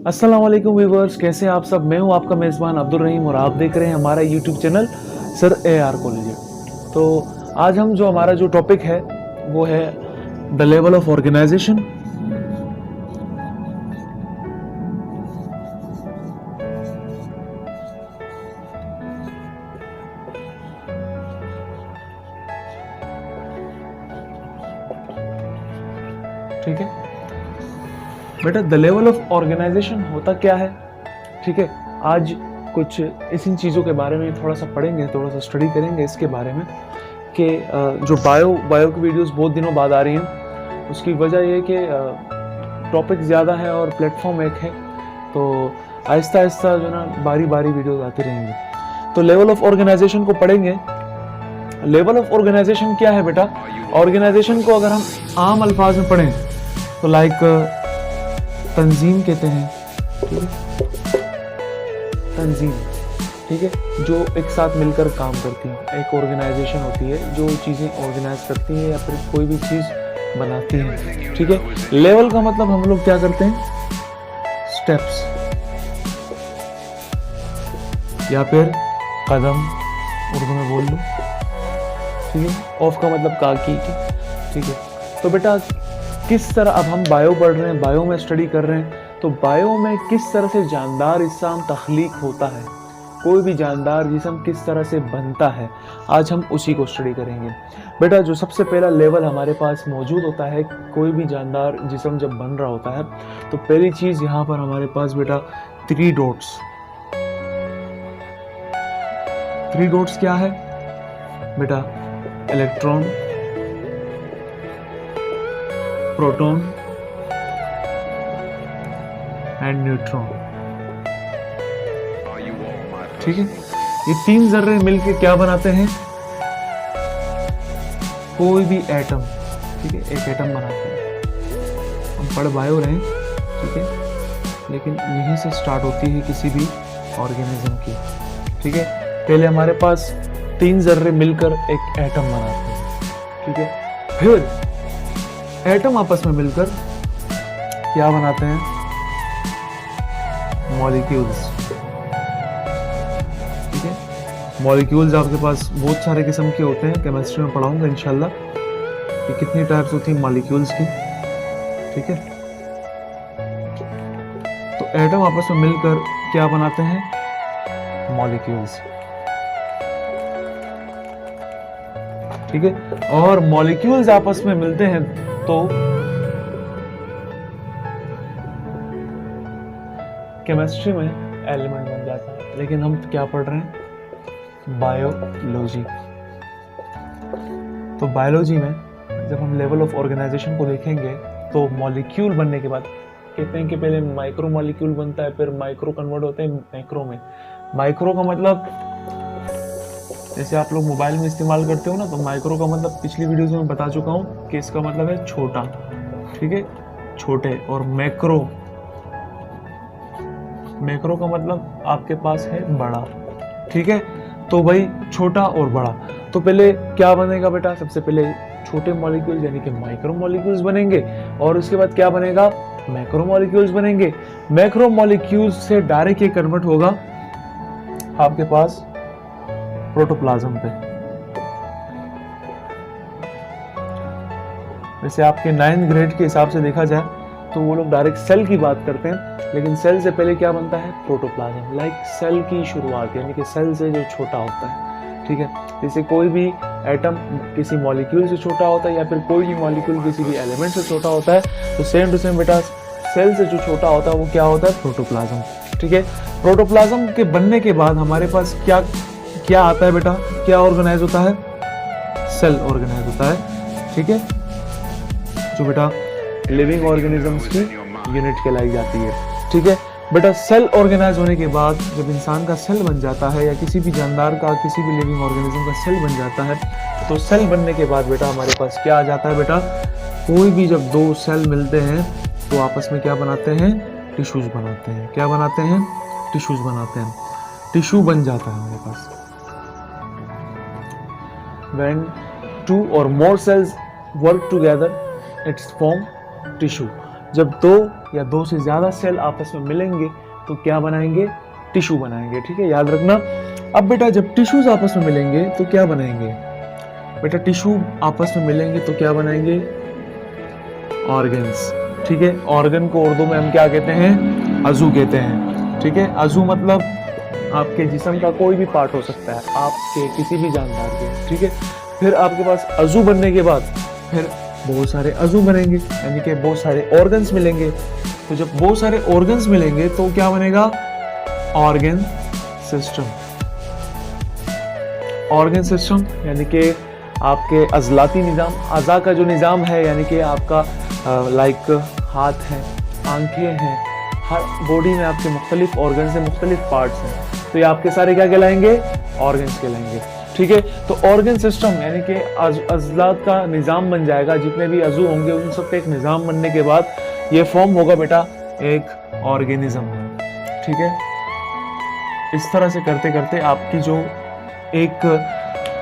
अस्सलाम वालेकुम व्यूवर्स, कैसे हैं आप सब। मैं हूं आपका मेज़बान अब्दुल रहीम और आप देख रहे हैं हमारा YouTube channel sir AR college. तो आज हम हमारा जो टॉपिक है वो है द लेवल ऑफ ऑर्गेनाइजेशन। ठीक है बेटा, द लेवल ऑफ ऑर्गेनाइजेशन होता क्या है। ठीक है, आज कुछ इन चीज़ों के बारे में थोड़ा सा पढ़ेंगे, थोड़ा सा स्टडी करेंगे इसके बारे में कि जो बायो की वीडियोस बहुत दिनों बाद आ रही हैं, उसकी वजह ये है कि टॉपिक ज़्यादा है और प्लेटफॉर्म एक है, तो आहिस्ता आहिस्ता जो ना बारी बारी वीडियोस आती रहेंगी। तो लेवल ऑफ ऑर्गेनाइजेशन को पढ़ेंगे। लेवल ऑफ ऑर्गेनाइजेशन क्या है बेटा। ऑर्गेनाइजेशन को अगर हम आम अल्फाज में पढ़ें तो लाइक तंजीम कहते हैं। ठीक है, तंजीम, ठीक है, जो एक साथ मिलकर काम करती है। एक ऑर्गेनाइजेशन होती है जो चीज़ें ऑर्गेनाइज करती है या फिर कोई भी चीज़ बनाती है। ठीक है, लेवल का मतलब हम लोग क्या करते हैं, स्टेप्स या फिर कदम, उर्दू में बोल लो। ठीक है, ऑफ का मतलब की। ठीक है, तो बेटा किस तरह, अब हम बायो पढ़ रहे हैं, बायो में स्टडी कर रहे हैं, तो बायो में किस तरह से जानदार जिस्म तख्लीक होता है, कोई भी जानदार जिस्म किस तरह से बनता है, आज हम उसी को स्टडी करेंगे। बेटा जो सबसे पहला लेवल हमारे पास मौजूद होता है, कोई भी जानदार जिस्म जब बन रहा होता है, तो पहली चीज़ यहाँ पर हमारे पास बेटा 3 डॉट्स। 3 डॉट्स क्या है बेटा, इलेक्ट्रॉन, प्रोटॉन एंड न्यूट्रॉन। ठीक है, ये 3 जर्रे मिलकर क्या बनाते हैं, कोई भी एटम। ठीक है, एक एटम बनाते हैं। हम पढ़ बायो रहे हैं, ठीक है, लेकिन यहीं से स्टार्ट होती है किसी भी ऑर्गेनिज्म की। ठीक है, पहले हमारे पास 3 जर्रे मिलकर एक एटम बनाते हैं। ठीक है, फिर एटम आपस में मिलकर क्या बनाते हैं, मॉलिक्यूल्स। ठीक है, मॉलिक्यूल्स आपके पास बहुत सारे किस्म के होते हैं, केमिस्ट्री में पढ़ाऊंगा इंशाल्लाह कि कितनी टाइप्स होती हैं मॉलिक्यूल्स की। ठीक है, तो एटम आपस में मिलकर क्या बनाते हैं, मॉलिक्यूल्स। ठीक है, और मॉलिक्यूल्स आपस में मिलते हैं तो केमिस्ट्री में एलिमेंट बन जाता है। लेकिन हम क्या पढ़ रहे हैं, बायोलॉजी। तो बायोलॉजी में जब हम लेवल ऑफ ऑर्गेनाइजेशन को देखेंगे तो मॉलिक्यूल बनने के बाद कहते हैं कि पहले माइक्रो मॉलिक्यूल बनता है, फिर माइक्रो कन्वर्ट होते हैं मैक्रो में। माइक्रो का मतलब जैसे आप लोग मोबाइल में इस्तेमाल करते हो ना, तो माइक्रो का मतलब पिछली वीडियोस में बता चुका हूँ कि इसका मतलब है छोटा। ठीक है, छोटे। और मैक्रो, मैक्रो का मतलब आपके पास है बड़ा। ठीक है, तो भाई छोटा और बड़ा। तो पहले क्या बनेगा बेटा, सबसे पहले छोटे मॉलिक्यूल यानी कि माइक्रो मॉलिक्यूल्स बनेंगे, और उसके बाद क्या बनेगा, मैक्रो मॉलिक्यूल्स बनेंगे। मैक्रो मॉलिक्यूल्स से डायरेक्ट ये कन्वर्ट होगा आपके पास प्रोटोप्लाज्म पे। वैसे आपके 9th ग्रेड के हिसाब से देखा जाए तो वो लोग डायरेक्ट सेल की बात करते हैं, लेकिन सेल से पहले क्या बनता है, प्रोटोप्लाज्म। लाइक सेल की शुरुआत, यानी कि सेल से जो छोटा होता है। ठीक है, जैसे कोई भी एटम किसी मॉलिक्यूल से छोटा होता है या फिर कोई भी मॉलिक्यूल किसी भी एलिमेंट से छोटा होता है, तो सेम टू सेम बेटा सेल से जो छोटा होता है वो क्या होता है, प्रोटोप्लाज्म। ठीक है, प्रोटोप्लाज्म के बनने के बाद हमारे पास क्या आता है बेटा, क्या ऑर्गेनाइज होता है, सेल ऑर्गेनाइज होता है। ठीक है, जो बेटा लिविंग ऑर्गेनिजम्स की यूनिट कहलाई जाती है। ठीक है बेटा, सेल ऑर्गेनाइज होने के बाद जब इंसान का सेल बन जाता है या किसी भी जानदार का, किसी भी लिविंग ऑर्गेनिज्म का सेल बन जाता है, तो सेल बनने के बाद बेटा हमारे पास क्या आ जाता है बेटा, कोई भी जब 2 सेल मिलते हैं तो आपस में क्या बनाते हैं, टिश्यूज बनाते हैं। क्या बनाते हैं, टिश्यूज बनाते हैं। टिश्यू बन जाता है हमारे पास। When 2 or more cells work together, it's form tissue. जब दो या दो से ज़्यादा सेल आपस में मिलेंगे तो क्या बनाएंगे, टिश्यू बनाएंगे। ठीक है, याद रखना। अब बेटा जब टिश्यूज आपस में मिलेंगे तो क्या बनाएंगे, बेटा टिश्यू आपस में मिलेंगे तो क्या बनाएंगे, ऑर्गन्स। ठीक है, ऑर्गन को उर्दू में हम क्या कहते हैं, अज़ू कहते हैं। ठीक है, अज़ू मतलब आपके जिस्म का कोई भी पार्ट हो सकता है, आपके किसी भी जानदार के। ठीक है, फिर आपके पास अज़ू बनने के बाद फिर बहुत सारे अज़ू बनेंगे, यानी कि बहुत सारे ऑर्गन्स मिलेंगे। तो जब बहुत सारे ऑर्गन्स मिलेंगे तो क्या बनेगा, ऑर्गन सिस्टम। ऑर्गन सिस्टम यानी कि आपके अज़लाती निज़ाम, अज़ा का जो निज़ाम है, यानी कि आपका लाइक हाथ हैं, आंखें हैं, हर बॉडी में आपके मुख्तलिफ ऑर्गन्स हैं, मुख्तलिफ पार्ट्स हैं। तो ये आपके सारे क्या कहलाएंगे, ऑर्गन्स कहलाएंगे। ठीक है, तो ऑर्गन सिस्टम यानी कि अज़लात का निज़ाम बन जाएगा, जितने भी अज़ू होंगे उन सब का एक निज़ाम बनने के बाद ये फॉर्म होगा बेटा एक ऑर्गेनिज्म। ठीक है, इस तरह से करते करते आपकी जो एक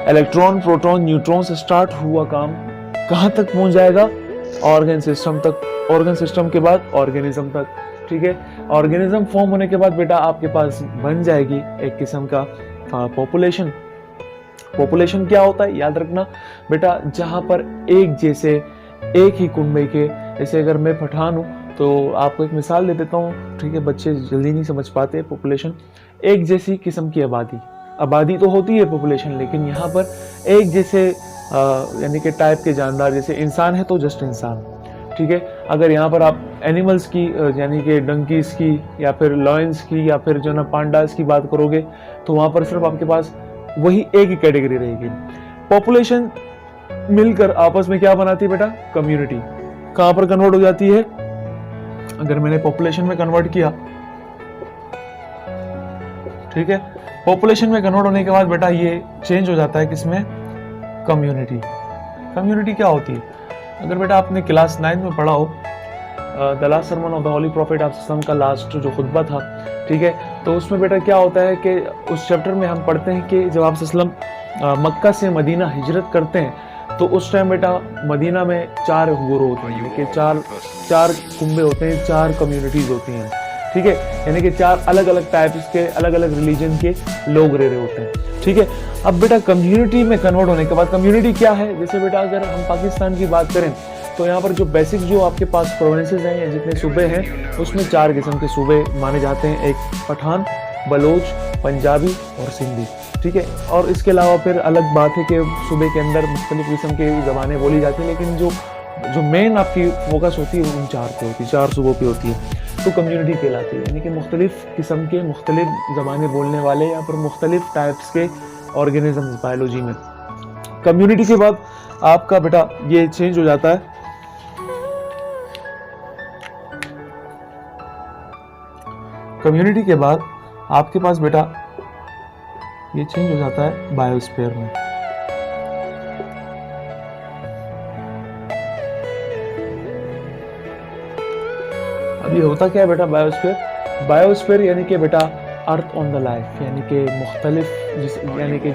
इलेक्ट्रॉन प्रोटॉन न्यूट्रॉन से स्टार्ट हुआ काम कहाँ तक पहुँच जाएगा, ऑर्गन सिस्टम तक, ऑर्गन सिस्टम के बाद ऑर्गेनिज्म तक। ठीक है, ऑर्गेनिज्म फॉर्म होने के बाद बेटा आपके पास बन जाएगी एक किस्म का पॉपुलेशन। पॉपुलेशन क्या होता है, याद रखना बेटा, जहाँ पर एक जैसे एक ही कुंबे के, जैसे अगर मैं पठान हूँ तो आपको एक मिसाल दे देता हूँ। ठीक है, बच्चे जल्दी नहीं समझ पाते। पॉपुलेशन एक जैसी किस्म की आबादी तो होती है पॉपुलेशन, लेकिन यहाँ पर एक जैसे यानी कि टाइप के जानदार, जैसे इंसान है तो जस्ट इंसान। ठीक है, अगर यहाँ पर आप एनिमल्स की यानी कि डंकीज की या फिर लॉयंस की या फिर जो ना पांडास की बात करोगे तो वहाँ पर सिर्फ आपके पास वही एक ही कैटेगरी रहेगी। पॉपुलेशन मिलकर आपस में क्या बनाती है बेटा, कम्युनिटी। कहाँ पर कन्वर्ट हो जाती है, अगर मैंने पॉपुलेशन में कन्वर्ट किया, ठीक है, पॉपुलेशन में कन्वर्ट होने के बाद बेटा ये चेंज हो जाता है किसमें, कम्युनिटी। कम्युनिटी क्या होती है, अगर बेटा आपने क्लास 9 में पढ़ा हो the last sermon of the holy prophet of Islam का लास्ट जो खुतबा था, ठीक है, तो उसमें बेटा क्या होता है कि उस चैप्टर में हम पढ़ते हैं कि जब आप इस्लाम मक्का से मदीना हिजरत करते हैं तो उस टाइम बेटा मदीना में 4 गुरु होते हैं, कि चार कुंबे होते हैं, 4 कम्युनिटीज होती हैं। ठीक है, यानी कि 4 अलग अलग टाइप्स के, अलग अलग रिलीजन के लोग रह रहे होते हैं। ठीक है, अब बेटा कम्युनिटी में कन्वर्ट होने के बाद कम्युनिटी क्या है, जैसे बेटा अगर हम पाकिस्तान की बात करें तो यहाँ पर जो बेसिक जो आपके पास प्रोविंसेस हैं या जितने सूबे हैं उसमें 4 किस्म के सूबे माने जाते हैं, एक पठान, बलोच, पंजाबी और सिंधी। ठीक है, और इसके अलावा फिर अलग बात है कि सूबे के अंदर मुख्तलिफ किस्म की ज़बानें बोली जाती हैं, लेकिन जो मेन आपकी फोकस होती है उन 4 पे होती है, 4 सूबों पे होती है, तो कम्युनिटी कहलाती है। यानी कि मुख्तलिफ किस्म के मुख्तलिफ ज़बानें बोलने वाले या फिर मुख्तलिफ टाइप्स के ऑर्गेनिजम्स बायोलॉजी में। कम्युनिटी के बाद आपका बेटा ये चेंज हो जाता है, कम्युनिटी के बाद आपके पास बेटा ये चेंज हो जाता है बायोस्फीयर में। अब ये होता क्या है बेटा, बायोस्फीयर, बायोस्फीयर यानी कि बेटा अर्थ ऑन द लाइफ, यानी कि मुख्तलिफ यानी कि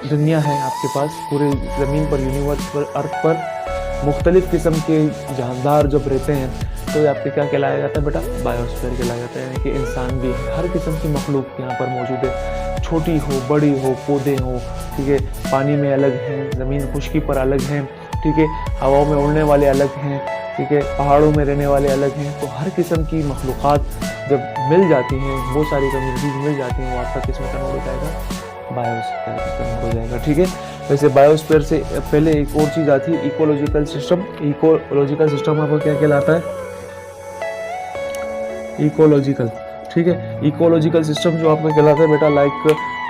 दुनिया है आपके पास पूरे ज़मीन पर, यूनिवर्स पर, अर्थ पर मुख्तलिफ किस्म के जानदार जब रहते हैं तो ये आपके क्या कहलाया जाता है बेटा, बायोस्फीयर कहलाया जाता है। यानी कि इंसान भी हर किस्म की मखलूक यहाँ पर मौजूद है, छोटी हो बड़ी हो, पौधे हो, ठीक है, पानी में अलग हैं, ज़मीन खुश्की पर अलग हैं, ठीक है, हवाओं में उड़ने वाले अलग हैं, ठीक है, पहाड़ों में रहने वाले अलग हैं। तो हर किस्म की मखलूक़ात जब मिल जाती हैं, बहुत सारी कम्युनिटीज़ मिल जाती हैं, वो आपका किस में कन्वर्ट हो जाएगा, बायोस्फीयर में कन्वर्ट हो जाएगा। ठीक है, वैसे बायोस्फीयर से पहले एक और चीज़ आती है, इकोलॉजिकल सिस्टम। इकोलॉजिकल सिस्टम आपको क्या कहलाता है, इकोलॉजिकल। ठीक है, इकोलॉजिकल सिस्टम जो आपका कहलाता है बेटा लाइक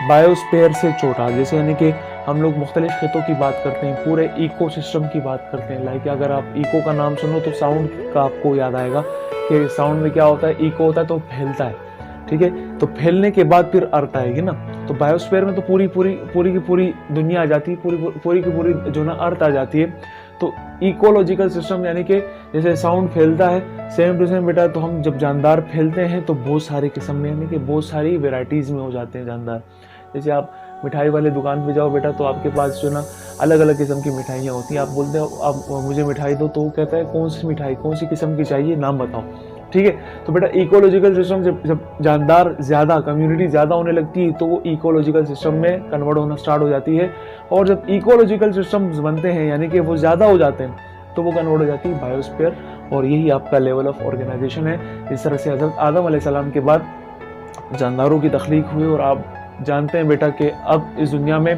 बायोस्फीयर से छोटा, जैसे यानी कि हम लोग मुख्तलिफ खेतों की बात करते हैं, पूरे इको सिस्टम की बात करते हैं। लाइक अगर आप इको का नाम सुनो तो साउंड का आपको याद आएगा कि साउंड में क्या होता है, इको होता है तो फैलता है। ठीक है, तो फैलने के बाद फिर अर्थ आएगी ना, तो बायोस्फीयर में तो पूरी की पूरी दुनिया आ जाती है, पूरी की पूरी जो ना अर्थ आ जाती है। तो इकोलॉजिकल सिस्टम यानी कि जैसे साउंड फैलता है, सेम टू सेम बेटा, तो हम जब जानदार फैलते हैं तो बहुत सारे किस्म में, यानी कि बहुत सारी वेराइटीज़ में हो जाते हैं जानदार। जैसे आप मिठाई वाले दुकान पे जाओ बेटा तो आपके पास जो ना अलग अलग किस्म की मिठाइयाँ होती हैं। आप बोलते हो आप मुझे मिठाई दो, तो वो कहता है कौन सी मिठाई, कौन सी किस्म की चाहिए, नाम बताओ। ठीक है, तो बेटा इकोलॉजिकल सिस्टम जब जानदार ज़्यादा, कम्युनिटी ज़्यादा होने लगती है तो वो इकोलॉजिकल सिस्टम में कन्वर्ट होना स्टार्ट हो जाती है। और जब इकोलॉजिकल सिस्टम्स बनते हैं यानी कि वो ज़्यादा हो जाते हैं तो वो कन्वर्ट हो जाती है बायोस्फीयर, और यही आपका लेवल ऑफ ऑर्गेनाइजेशन है। इस तरह से हज़रत आदम अलैहिस्सलाम के बाद जानदारों की तख्लीक हुई, और आप जानते हैं बेटा कि अब इस दुनिया में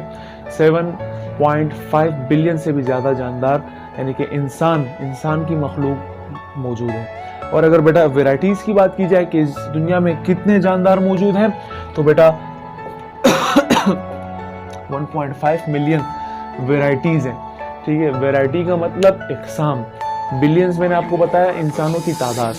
7.5 बिलियन से भी ज़्यादा जानदार यानी कि इंसान की मखलूक मौजूद है। और अगर बेटा वेराइटीज़ की बात की जाए कि इस दुनिया में कितने जानदार मौजूद हैं, तो बेटा 1.5 मिलियन वेराइटीज़ हैं। ठीक है, वैरायटी का मतलब इकसाम, बिलियंस मैंने आपको बताया इंसानों की तादाद।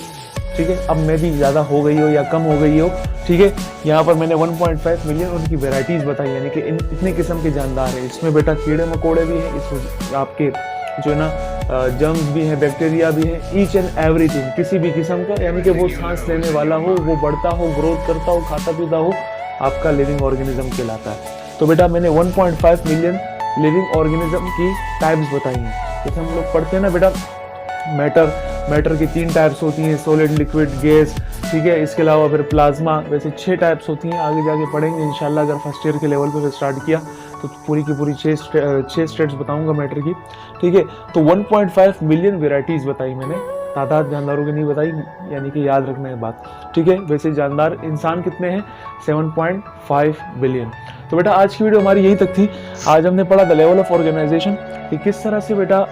ठीक है, अब मैं भी ज़्यादा हो गई हो या कम हो गई हो, ठीक है, यहाँ पर मैंने 1.5 मिलियन उनकी वैरायटीज़ बताई, यानी कि इतने किस्म के जानदार हैं। इसमें बेटा कीड़े मकोड़े भी हैं, इसमें आपके जो ना जर्म्स भी हैं, बैक्टीरिया भी हैं, ईच एंड एवरीथिंग, किसी भी किस्म का, यानी कि वो सांस लेने वाला हो, वो बढ़ता हो, ग्रोथ करता हो, खाता पीता हो, आपका लिविंग ऑर्गेनिज्म कहलाता है। तो बेटा मैंने 1.5 मिलियन लिविंग ऑर्गेनिज्म की टाइप्स बताई हैं। जैसे हम लोग पढ़ते हैं ना बेटा मैटर की 3 टाइप्स होती हैं, सॉलिड, लिक्विड, गैस। ठीक है, इसके अलावा फिर प्लाज्मा, वैसे 6 टाइप्स होती हैं, आगे जाके पढ़ेंगे इंशाल्लाह। अगर फर्स्ट ईयर के लेवल पे स्टार्ट किया तो पूरी की पूरी 6 स्टेट्स बताऊंगा मैटर की। ठीक है, तो 1.5 मिलियन वेराइटीज़ बताई मैंने, तादाद जानदारों की नहीं बताई, यानी कि याद रखना है बात। ठीक है, वैसे जानदार इंसान कितने हैं, 7.5 बिलियन। तो बेटा आज की वीडियो हमारी यही तक थी। आज हमने पढ़ा द लेवल ऑफ ऑर्गेनाइजेशन, कि किस तरह से बेटा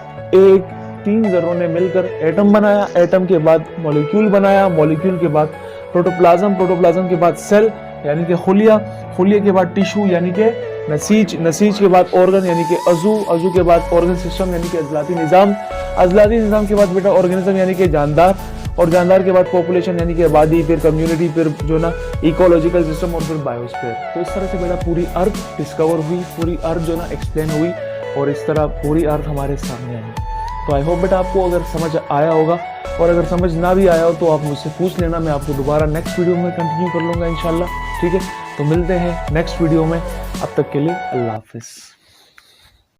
3 ज़र्रों ने मिलकर एटम बनाया, एटम के बाद मॉलिक्यूल बनाया, मॉलिक्यूल के बाद प्रोटोप्लाज्म, प्रोटोप्लाज्म के बाद सेल यानी कि खुलिया, खुलिया के बाद टिश्यू यानी कि नसीज, नसीज के बाद ऑर्गन यानी कि अज़ू, अज़ू के बाद ऑर्गन सिस्टम यानी कि अज़लाती निज़ाम, अज़लाती निज़ाम के बाद बेटा ऑर्गेनिज्म यानी कि जानदार, और जानदार के बाद पॉपुलेशन यानी कि आबादी, फिर कम्युनिटी, फिर जो ना इकोलॉजिकल सिस्टम, और फिर बायोस्फीयर। तो इस तरह से बेटा पूरी अर्थ डिस्कवर हुई, पूरी अर्थ जो ना एक्सप्लेन हुई, और इस तरह पूरी अर्थ हमारे सामने आई। तो आई होप बेटा आपको अगर समझ आया होगा, और अगर समझ ना भी आया हो तो आप मुझसे पूछ लेना, मैं आपको दोबारा नेक्स्ट वीडियो में कंटिन्यू कर लूँगा इंशाल्लाह। ठीक है, तो मिलते हैं नेक्स्ट वीडियो में, अब तक के लिए अल्लाह हाफिज़।